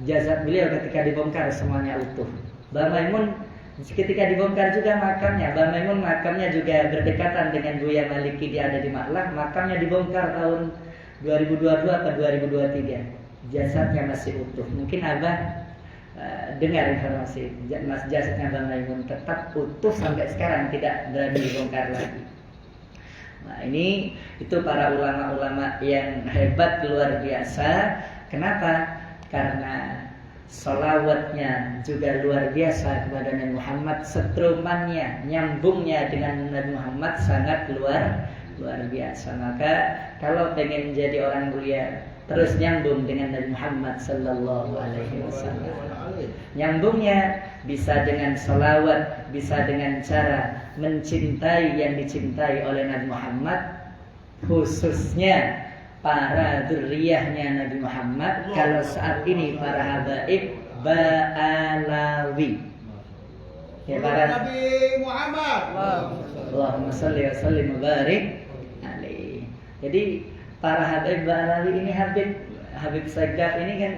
S2: jasad beliau ketika dibongkar semuanya utuh. Mbah Maimun ketika dibongkar juga makamnya, Mbah Maimun makamnya juga berdekatan dengan Buya Maliki, dia ada di Malang. Makamnya dibongkar tahun 2022 atau 2023. Jasadnya masih utuh. Mungkin Abah dengar informasi jasadnya Mbah Maimun tetap utuh sampai sekarang, tidak berani dibongkar lagi. Nah, itu para ulama-ulama yang hebat luar biasa. Kenapa? Karena sholawatnya juga luar biasa kepada Nabi Muhammad, setrumannya, nyambungnya dengan Nabi Muhammad sangat luar biasa. Maka kalau pengen jadi orang mulia, terus nyambung dengan Nabi Muhammad sallallahu alaihi wasallam. Nyambungnya bisa dengan sholawat, bisa dengan cara mencintai yang dicintai oleh Nabi Muhammad, khususnya para dzurriyyahnya Nabi Muhammad. Kalau saat ini para habaib ba'alawi, ya para
S3: Nabi Muhammad.
S2: Allahumma sholli wa sallim wa barik alaihi. Jadi para habaib ba'alawi ini Habib Sagaf ini kan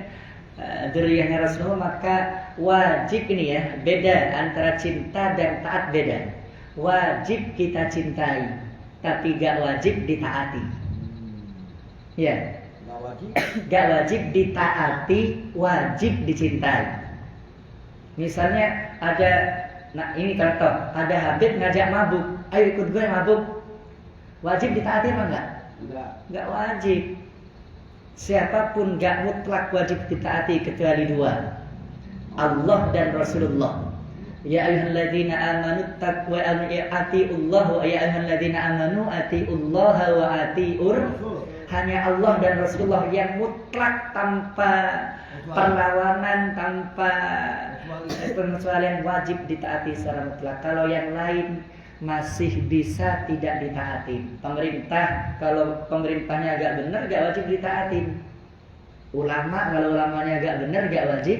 S2: dzurriyyahnya Rasulullah, maka wajib ini ya, beda antara cinta dan taat beda. Wajib kita cintai, tapi gak wajib ditaati. Ya, gak wajib ditaati, wajib dicintai. Misalnya ada, nah ini contoh, ada Habib ngajak mabuk, ayo ikut gue mabuk, wajib ditaati apa enggak? Enggak wajib. Siapapun gak mutlak wajib ditaati kecuali dua, Allah dan Rasulullah. Ya ayyuhalladzina amanu taqwa atiullah wa ya ayyuhalladzina amanu atiullaha wa atiur. Hanya Allah dan Rasulullah yang mutlak tanpa perlawanan, tanpa pengecualian, wajib ditaati secara mutlak. Kalau yang lain masih bisa tidak ditaati. Pemerintah, kalau pemerintahnya agak benar, gak wajib ditaati. Ulama, kalau ulamanya agak benar, gak wajib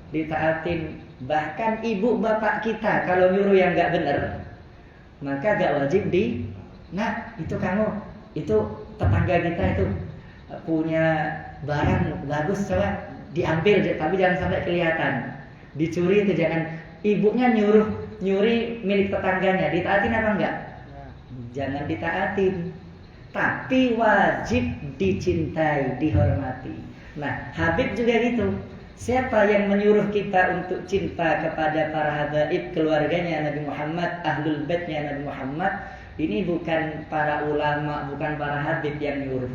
S2: ditaatin. Bahkan ibu bapak kita kalau nyuruh yang gak benar, maka gak wajib nah itu kamu, itu tetangga kita itu punya barang bagus, coba diambil, tapi jangan sampai kelihatan. Dicuri itu jangan. Ibunya nyuri milik tetangganya, ditaatin apa enggak? Jangan ditaatin. Tapi wajib dicintai, dihormati. Nah, Habib juga gitu. Siapa yang menyuruh kita untuk cinta kepada para habaib, keluarganya Nabi Muhammad, ahlul baitnya Nabi Muhammad? Ini bukan para ulama, bukan para habib yang nyuruh,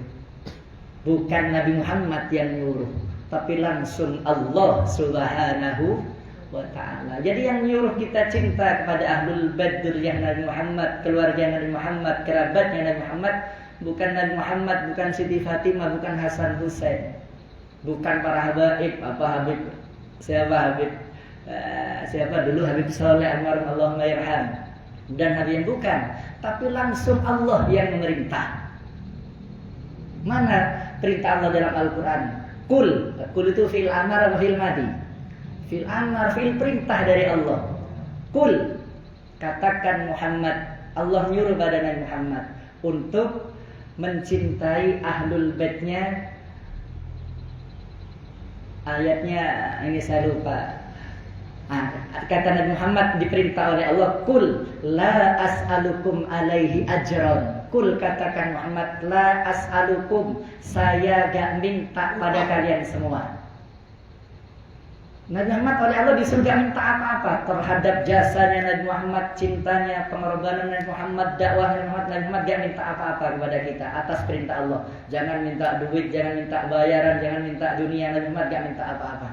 S2: bukan Nabi Muhammad yang nyuruh, tapi langsung Allah Subhanahu wa ta'ala. Jadi yang nyuruh kita cinta kepada ahlul bait dzurriyyah Nabi Muhammad, keluarga Nabi Muhammad, kerabatnya Nabi Muhammad, bukan Nabi Muhammad, bukan Siti Fatimah, bukan Hasan Husain, bukan para habaib. Siapa dulu Habib Saleh Anwar Allahumma yarham, dan Nabi yang bukan, tapi langsung Allah yang memerintah. Mana perintah Allah dalam Al-Quran? Kul itu fi'il amar atau fi'il madi? Fi'il amar, fi'il perintah dari Allah. Kul, katakan Muhammad, Allah nyuruh pada Nabi Muhammad untuk mencintai ahlul baitnya. Ayatnya ini saya lupa. Kata Nabi Muhammad diperintah oleh Allah, kul la as'alukum alaihi ajran. Kul, katakan Muhammad, la as'alukum, saya gak minta pada kalian semua. Nabi Muhammad oleh Allah disuruh gak minta apa-apa terhadap jasanya Nabi Muhammad, cintanya, pengorbanan Nabi Muhammad, dakwah Nabi Muhammad gak minta apa-apa kepada kita atas perintah Allah. Jangan minta duit, jangan minta bayaran, jangan minta dunia. Nabi Muhammad gak minta apa-apa.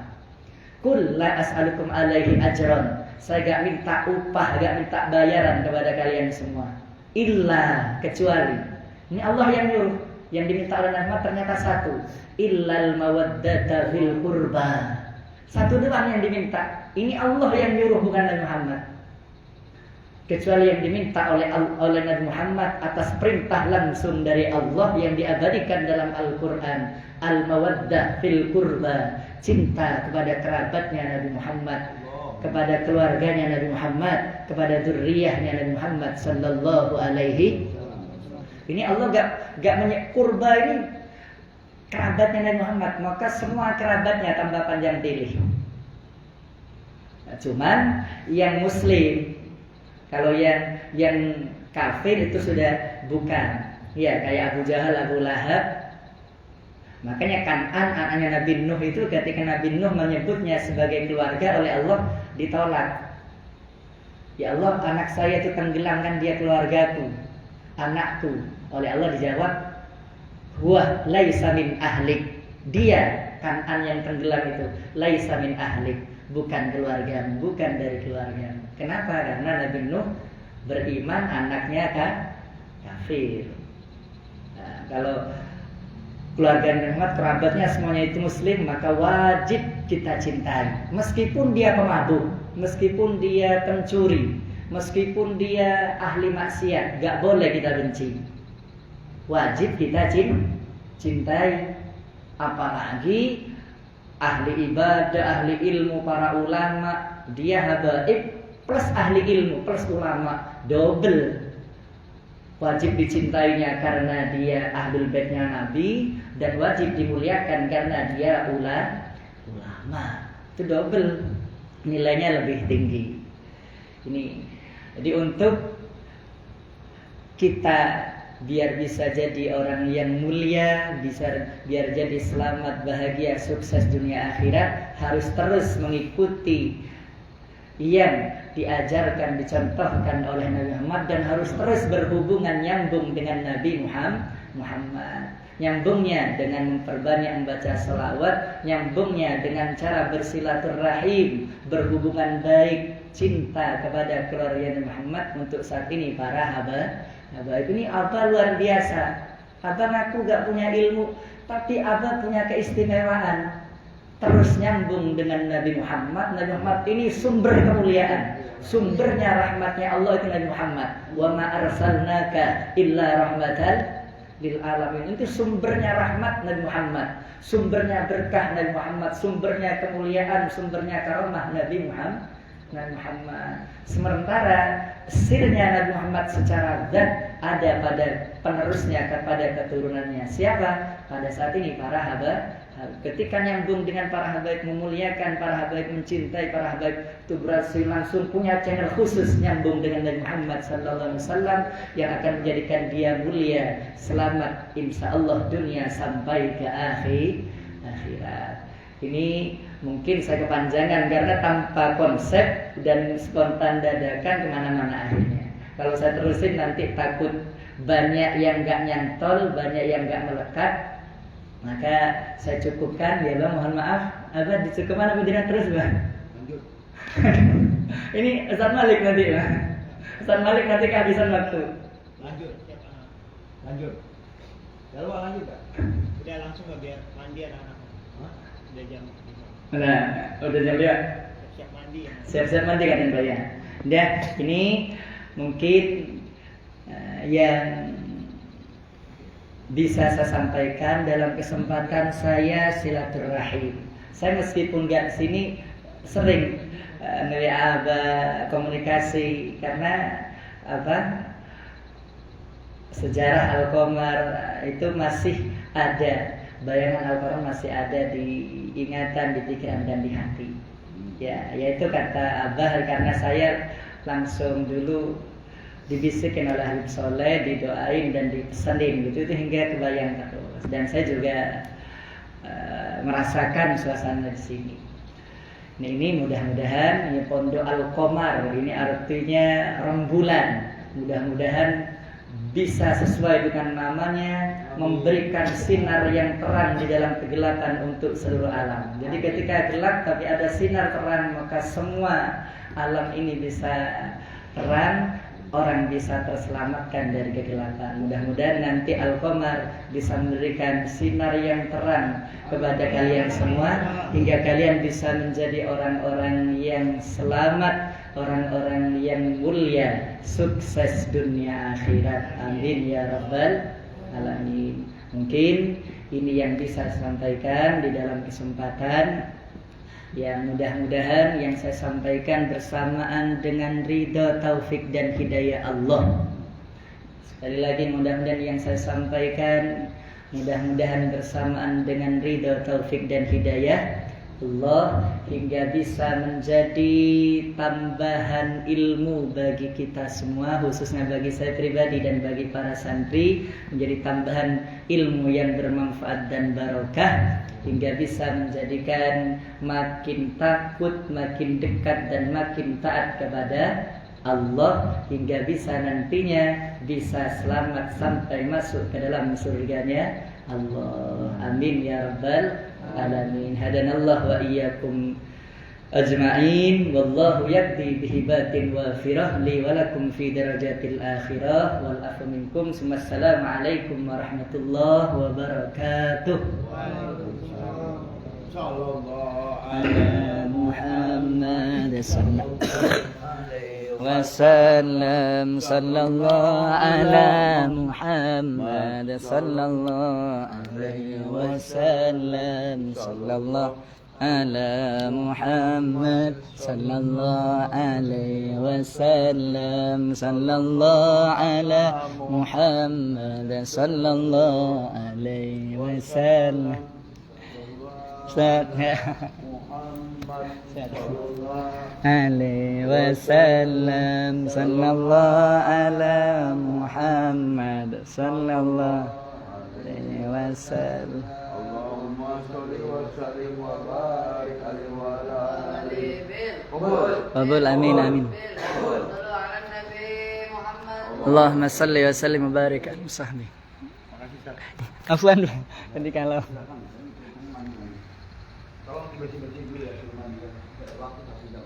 S2: Kul la as'alukum alaihi ajran, saya gak minta upah, gak minta bayaran kepada kalian semua. Illa, kecuali, ini Allah yang nyuruh. Yang diminta oleh Nabi Muhammad ternyata satu, illal mawaddata fil qurba. Satu doang yang diminta. Ini Allah yang nyuruh, bukan Nabi Muhammad. Kecuali yang diminta oleh Nabi Muhammad atas perintah langsung dari Allah yang diabadikan dalam Al-Quran. Al-mawaddah fil qurba, cinta kepada kerabatnya Nabi Muhammad. kepada keluarganya Nabi Muhammad, kepada zuriyahnya Nabi Muhammad sallallahu alaihi. Ini Allah gak kurba ini kerabatnya Nabi Muhammad, maka semua kerabatnya tambah panjang pilih. Nah, cuman yang muslim, kalau yang kafir itu sudah bukan. Ya, kayak Abu Jahal, Abu Lahab. Makanya Kan'an anaknya Nabi Nuh itu ketika Nabi Nuh menyebutnya sebagai keluarga oleh Allah ditolak. Ya Allah, anak saya itu tenggelamkan dia keluargaku, anakku. Oleh Allah dijawab, huwa laisa min ahlik. Dia Kan'an yang tenggelam itu laisa min ahlik, bukan keluargamu, bukan dari keluargamu. Kenapa? Karena Nabi Nuh beriman, anaknya kafir. Nah, kalau keluarga Nabi Muhammad, kerabatnya semuanya itu muslim, maka wajib kita cintai. Meskipun dia pemabuk, meskipun dia pencuri, meskipun dia ahli maksiat, gak boleh kita benci. Wajib kita cintai. Apalagi ahli ibadah, ahli ilmu, para ulama. Dia habaib plus ahli ilmu plus ulama, double. Wajib dicintainya karena dia ahlul baitnya Nabi, dan wajib dimuliakan karena dia ulama. Itu double, nilainya lebih tinggi. Ini jadi untuk kita biar bisa jadi orang yang mulia, biar jadi selamat, bahagia, sukses dunia akhirat, harus terus mengikuti yang diajarkan, dicontohkan oleh Nabi Muhammad, dan harus terus berhubungan, nyambung dengan Nabi Muhammad. Nyambungnya dengan memperbanyak membaca salawat, nyambungnya dengan cara bersilaturahim, berhubungan baik, cinta kepada keluarga Nabi Muhammad. Untuk saat ini para habaib ini Abah luar biasa. Abah ngaku gak punya ilmu, tapi Abah punya keistimewaan. Terus nyambung dengan Nabi Muhammad. Nabi Muhammad ini sumber kemuliaan, sumbernya rahmatnya Allah itu Nabi Muhammad. Wa ma arsalnaka illa rahmatan lil alamin. Itu sumbernya rahmat Nabi Muhammad, sumbernya berkah Nabi Muhammad, sumbernya kemuliaan, sumbernya karamah Nabi Muhammad. Sementara sirnya Nabi Muhammad secara zat ada pada penerusnya, kepada keturunannya. Siapa? Pada saat ini para habaib. Ketika nyambung dengan para habaib, memuliakan para habaib, mencintai para habaib, itu berhasil langsung punya channel khusus nyambung dengan Nabi Muhammad sallallahu alaihi wasallam yang akan menjadikan dia mulia, selamat insyaallah dunia sampai ke akhirat. Ini mungkin saya kepanjangan karena tanpa konsep dan spontan dadakan kemana-mana akhirnya. Kalau saya terusin nanti takut banyak yang gak nyantol, banyak yang gak melekat. Maka saya cukupkan, ya Bang, mohon maaf. Abah dicukupkan apa tidak terus, Bang?
S3: Lanjut.
S2: Ini Ustaz Malik nanti, Bang. Ustaz Malik nanti kehabisan waktu.
S3: Lanjut. Lalu lanjut Kak?
S4: Udah langsung gak biar mandi anak-anak.
S3: Hah?
S4: Udah jam 5.
S2: Nah, udah jam 5.
S4: Siap mandi ya.
S2: Siap-siap mandi kan Mbak ya. Udah, ini mungkin yang bisa saya sampaikan dalam kesempatan saya silaturahim. Saya meskipun nggak sini sering ngeliat komunikasi karena sejarah Al-Qamar itu masih ada, bayangan Al-Qamar masih ada di ingatan, di pikiran dan di hati. Ya, yaitu kata Abah, karena saya langsung dulu dibisikin oleh Habib Soleh, didoain dan dipesanin gitu, itu hingga kebayang terus. Dan saya juga merasakan suasana di sini. Nah, ini mudah-mudahan ini Pondok Al-Qamar, ini artinya rembulan. Mudah-mudahan bisa sesuai dengan namanya, memberikan sinar yang terang di dalam kegelapan untuk seluruh alam. Jadi ketika gelap tapi ada sinar terang, maka semua alam ini bisa terang, orang bisa terselamatkan dari kegelapan. Mudah-mudahan nanti Al-Qamar bisa memberikan sinar yang terang kepada kalian semua, hingga kalian bisa menjadi orang-orang yang selamat, orang-orang yang mulia, sukses dunia akhirat. Amin ya rabbal alamin. Mungkin ini yang bisa saya sampaikan di dalam kesempatan Yang mudah-mudahan yang saya sampaikan bersamaan dengan ridha, taufik dan hidayah Allah. Sekali lagi mudah-mudahan yang saya sampaikan mudah-mudahan bersamaan dengan ridha, taufik dan hidayah Allah, hingga bisa menjadi tambahan ilmu bagi kita semua, khususnya bagi saya pribadi dan bagi para santri, menjadi tambahan ilmu yang bermanfaat dan barokah, hingga bisa menjadikan makin takut, makin dekat dan makin taat kepada Allah, hingga bisa nantinya bisa selamat sampai masuk ke dalam surganya Allah. Amin ya rabbal alamin. Hadanallahu wa iyyakum ajma'in. Wallahu yaqdi bihibatin wafirah li wa lakum fi darajatil akhirah wal afu minkum. Assalamu alaikum warahmatullahi wabarakatuh.
S1: Sallallahu
S2: Ala Muhammad sallallahu wasallam, sallallahu ala Muhammad sallallahu alaihi wasallam, sallallahu ala Muhammad sallallahu alaihi wasallam, sallallahu ala Muhammad sallallahu alaihi wasallam. Alaihi wasallam, sallallahu ala Muhammad sallallahu alaihi wasallam.
S1: Allahumma sholli wa sallim wa barik alaihi wa ala alihi.
S2: Qabul, amin amin. Allahumma salli wa sallim wa barik alaihi sahbihi. Afwan, nanti kalau
S1: Tolong dibersih-bersih dulu ya, sebelum waktu tak sudah.